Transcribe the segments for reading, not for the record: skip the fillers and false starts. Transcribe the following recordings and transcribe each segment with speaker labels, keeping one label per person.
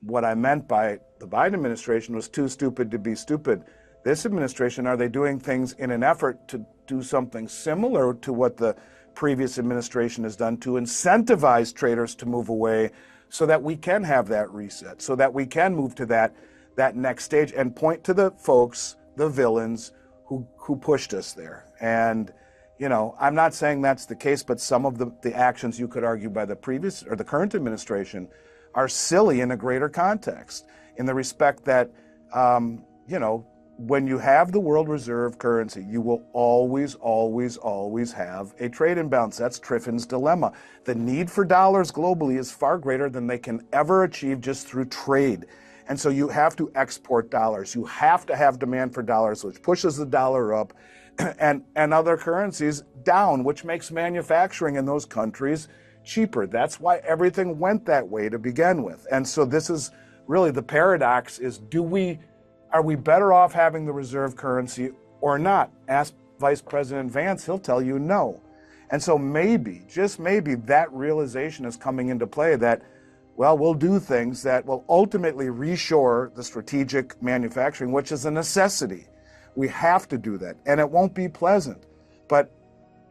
Speaker 1: what I meant by the Biden administration was too stupid to be stupid. This administration, are they doing things in an effort to do something similar to what the previous administration has done to incentivize traders to move away so that we can have that reset, so that we can move to that next stage and point to the folks, the villains who pushed us there? And, you know, I'm not saying that's the case, but some of the actions you could argue by the previous or the current administration are silly in a greater context, in the respect that, you know, when you have the world reserve currency, you will always, always, always have a trade imbalance. That's Triffin's dilemma. The need for dollars globally is far greater than they can ever achieve just through trade. And so you have to export dollars. You have to have demand for dollars, which pushes the dollar up, and other currencies down, which makes manufacturing in those countries cheaper. That's why everything went that way to begin with. And so this is really the paradox: is are we better off having the reserve currency or not? Ask Vice President Vance, he'll tell you no. And so maybe, just maybe, that realization is coming into play that, well, we'll do things that will ultimately reshore the strategic manufacturing, which is a necessity. We have to do that, and it won't be pleasant. But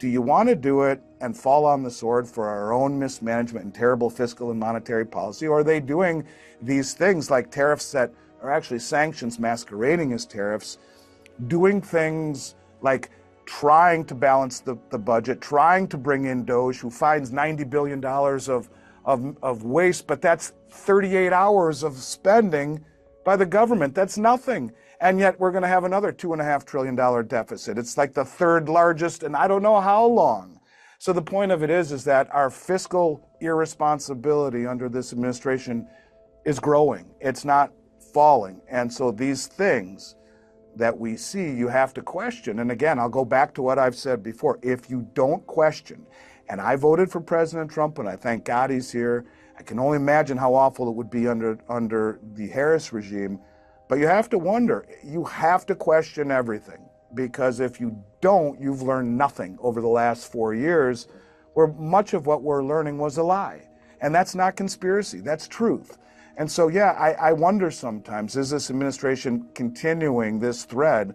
Speaker 1: do you want to do it and fall on the sword for our own mismanagement and terrible fiscal and monetary policy? Or are they doing these things like tariffs that are actually sanctions masquerading as tariffs, doing things like trying to balance the budget, trying to bring in Doge, who finds $90 billion of waste, but that's 38 hours of spending by the government. That's nothing. And yet we're going to have another $2.5 trillion deficit. It's like the third largest in I don't know how long. So the point of it is that our fiscal irresponsibility under this administration is growing. It's not falling. And so these things that we see, you have to question. And again, I'll go back to what I've said before. If you don't question, and I voted for President Trump, and I thank God he's here. I can only imagine how awful it would be under the Harris regime. But you have to wonder, you have to question everything, because if you don't, you've learned nothing over the last 4 years, where much of what we're learning was a lie. And that's not conspiracy, that's truth. And so, yeah, I wonder sometimes, is this administration continuing this thread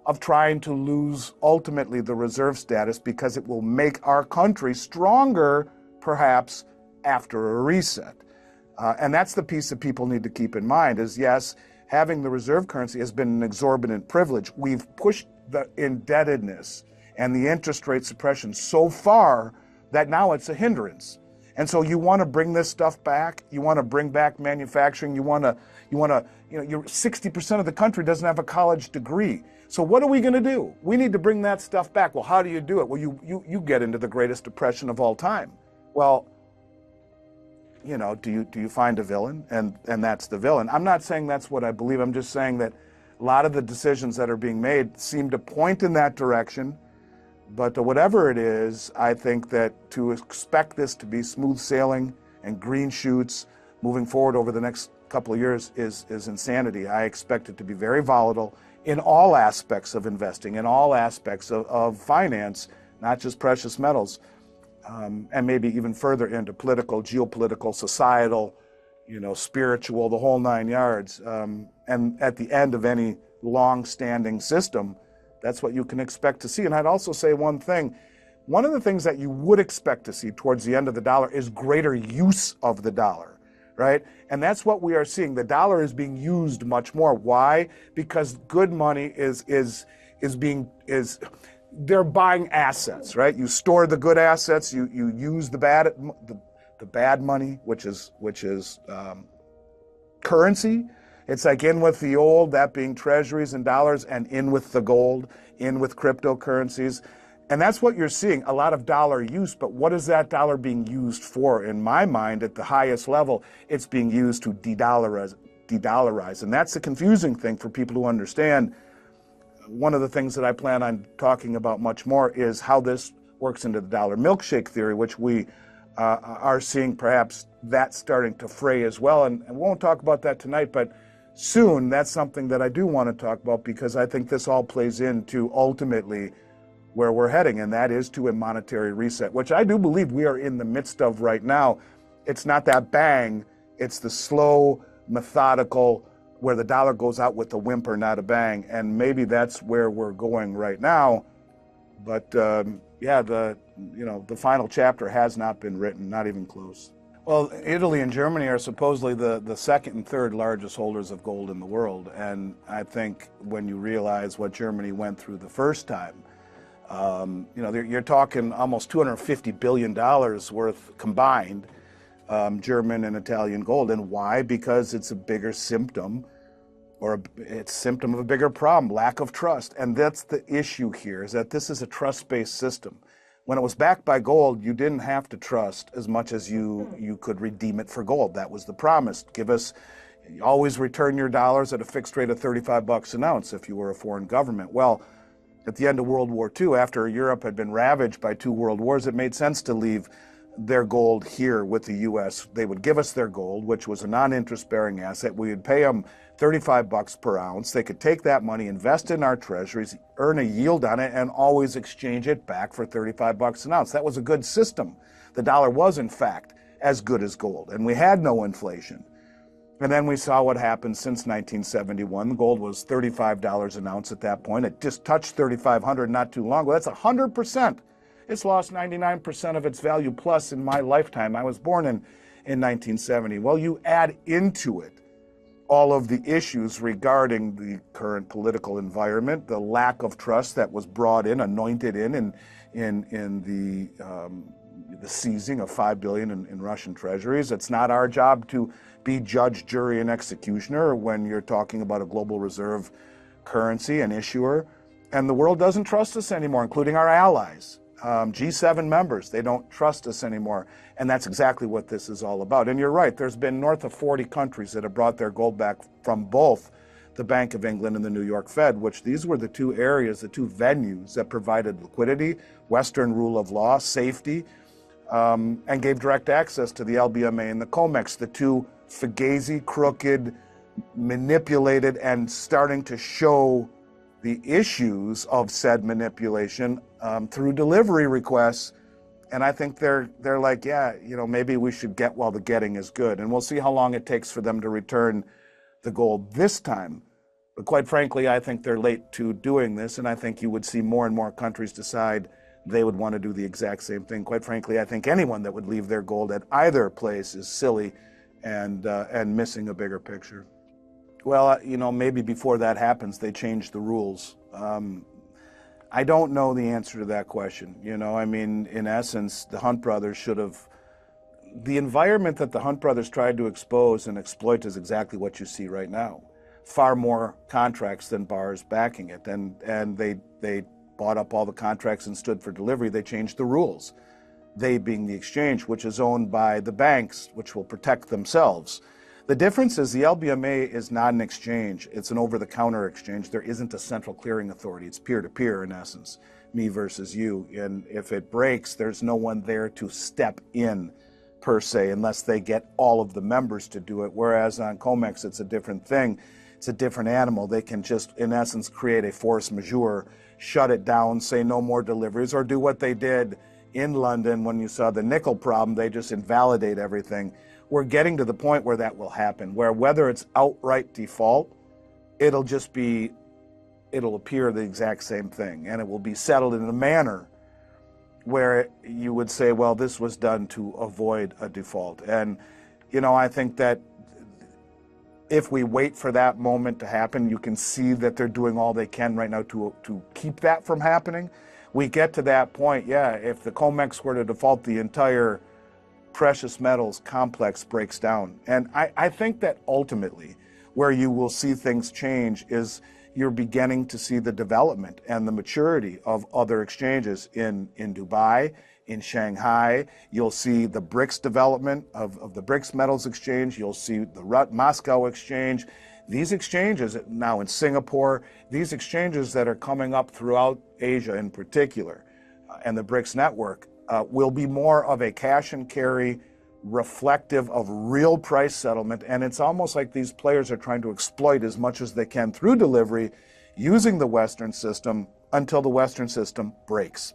Speaker 1: of trying to lose ultimately the reserve status because it will make our country stronger, perhaps, after a reset? And that's the piece that people need to keep in mind is, yes, having the reserve currency has been an exorbitant privilege. We've pushed the indebtedness and the interest rate suppression so far that now it's a hindrance. And so you want to bring this stuff back. You want to bring back manufacturing. You want to, you know, 60% of the country doesn't have a college degree. So what are we going to do? We need to bring that stuff back. Well, how do you do it? Well, you get into the greatest depression of all time. Well, you know, do you find a villain? And that's the villain. I'm not saying that's what I believe. I'm just saying that a lot of the decisions that are being made seem to point in that direction. But whatever it is, I think that to expect this to be smooth sailing and green shoots moving forward over the next couple of years is insanity. I expect it to be very volatile in all aspects of investing, in all aspects of finance, not just precious metals, and maybe even further into political, geopolitical, societal, you know, spiritual, the whole 9 yards. And at the end of any long-standing system, that's what you can expect to see. And I'd also say one thing. One of the things that you would expect to see towards the end of the dollar is greater use of the dollar, right? And that's what we are seeing. The dollar is being used much more. Why? Because good money they're buying assets, right? You store the good assets, you use the bad money, which is currency. It's like in with the old, that being treasuries and dollars, and in with the gold, in with cryptocurrencies. And that's what you're seeing, a lot of dollar use. But what is that dollar being used for? In my mind, at the highest level, it's being used to de-dollarize. And that's the confusing thing for people to understand. One of the things that I plan on talking about much more is how this works into the dollar milkshake theory, which we are seeing perhaps that starting to fray as well. And we won't talk about that tonight, but soon that's something that I do want to talk about, because I think this all plays into ultimately where we're heading, and that is to a monetary reset, which I do believe we are in the midst of right now. It's not that bang, it's the slow methodical, where the dollar goes out with a whimper, not a bang. And maybe that's where we're going right now. But yeah, the final chapter has not been written, not even close. Well, Italy and Germany are supposedly the second and third largest holders of gold in the world. And I think when you realize what Germany went through the first time, you're talking almost $250 billion worth combined, German and Italian gold. And why? Because it's a bigger symptom, or it's a symptom of a bigger problem, lack of trust. And that's the issue here, is that this is a trust-based system. When it was backed by gold, you didn't have to trust as much as you could redeem it for gold. That was the promise. Always return your dollars at a fixed rate of $35 an ounce if you were a foreign government. Well, at the end of World War II, after Europe had been ravaged by 2 world wars, it made sense to leave their gold here with the U.S. They would give us their gold, which was a non-interest bearing asset. We would pay them $35 per ounce. They could take that money, invest in our treasuries, earn a yield on it, and always exchange it back for $35 an ounce. That was a good system. The dollar was, in fact, as good as gold, and we had no inflation. And then we saw what happened since 1971. Gold was $35 an ounce at that point. It just touched 3,500 not too long ago. That's 100%. It's lost 99% of its value plus in my lifetime. I was born in 1970. Well, you add into it all of the issues regarding the current political environment, the lack of trust that was brought in, anointed in the seizing of $5 billion in Russian treasuries. It's not our job to be judge, jury, and executioner when you're talking about a global reserve currency and issuer. And the world doesn't trust us anymore, including our allies. G7 members, they don't trust us anymore. And that's exactly what this is all about. And you're right, there's been north of 40 countries that have brought their gold back from both the Bank of England and the New York Fed, which these were the 2 areas, the 2 venues that provided liquidity, Western rule of law, safety, and gave direct access to the LBMA and the Comex, the 2 fugazi, crooked, manipulated, and starting to show the issues of said manipulation through delivery requests. And I think they're like, yeah, maybe we should get while the getting is good. And we'll see how long it takes for them to return the gold this time. But quite frankly, I think they're late to doing this. And I think you would see more and more countries decide they would want to do the exact same thing. Quite frankly, I think anyone that would leave their gold at either place is silly and missing a bigger picture. Well, maybe before that happens, they change the rules. I don't know the answer to that question. In essence, the Hunt brothers should have. The environment that the Hunt brothers tried to expose and exploit is exactly what you see right now. Far more contracts than bars backing it. And they bought up all the contracts and stood for delivery. They changed the rules. They being the exchange, which is owned by the banks, which will protect themselves. The difference is the LBMA is not an exchange. It's an over-the-counter exchange. There isn't a central clearing authority. It's peer-to-peer in essence, me versus you. And if it breaks, there's no one there to step in per se, unless they get all of the members to do it. Whereas on Comex, it's a different thing. It's a different animal. They can just, in essence, create a force majeure, shut it down, say no more deliveries, or do what they did in London when you saw the nickel problem. They just invalidate everything. We're getting to the point where that will happen, where whether it's outright default, it'll appear the exact same thing, and it will be settled in a manner where you would say, well, this was done to avoid a default. And, I think that if we wait for that moment to happen, you can see that they're doing all they can right now to keep that from happening. We get to that point, yeah, if the Comex were to default, the entire precious metals complex breaks down. And I think that ultimately where you will see things change is you're beginning to see the development and the maturity of other exchanges in Dubai, in Shanghai. You'll see the BRICS development of the BRICS Metals Exchange. You'll see the Moscow Exchange. These exchanges now in Singapore, these exchanges that are coming up throughout Asia in particular, and the BRICS network, will be more of a cash and carry, reflective of real price settlement. And it's almost like these players are trying to exploit as much as they can through delivery using the Western system until the Western system breaks.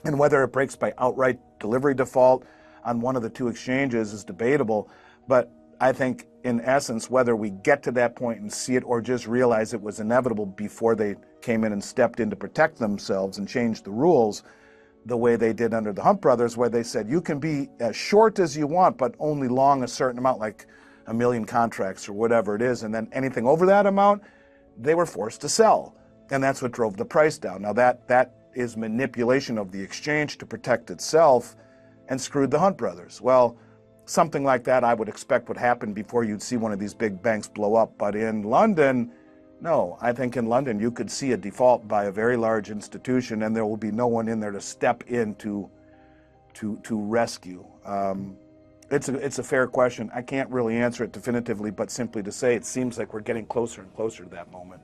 Speaker 1: And whether it breaks by outright delivery default on one of the 2 exchanges is debatable, but I think in essence, whether we get to that point and see it or just realize it was inevitable before they came in and stepped in to protect themselves and changed the rules the way they did under the Hunt brothers, where they said you can be as short as you want, but only long a certain amount, like 1 million contracts or whatever it is. And then anything over that amount, they were forced to sell. And that's what drove the price down. Now that is manipulation of the exchange to protect itself and screwed the Hunt brothers. Well, something like that I would expect would happen before you'd see one of these big banks blow up. But in London, no. I think in London you could see a default by a very large institution, and there will be no one in there to step in to rescue. It's a fair question. I can't really answer it definitively, but simply to say it seems like we're getting closer and closer to that moment.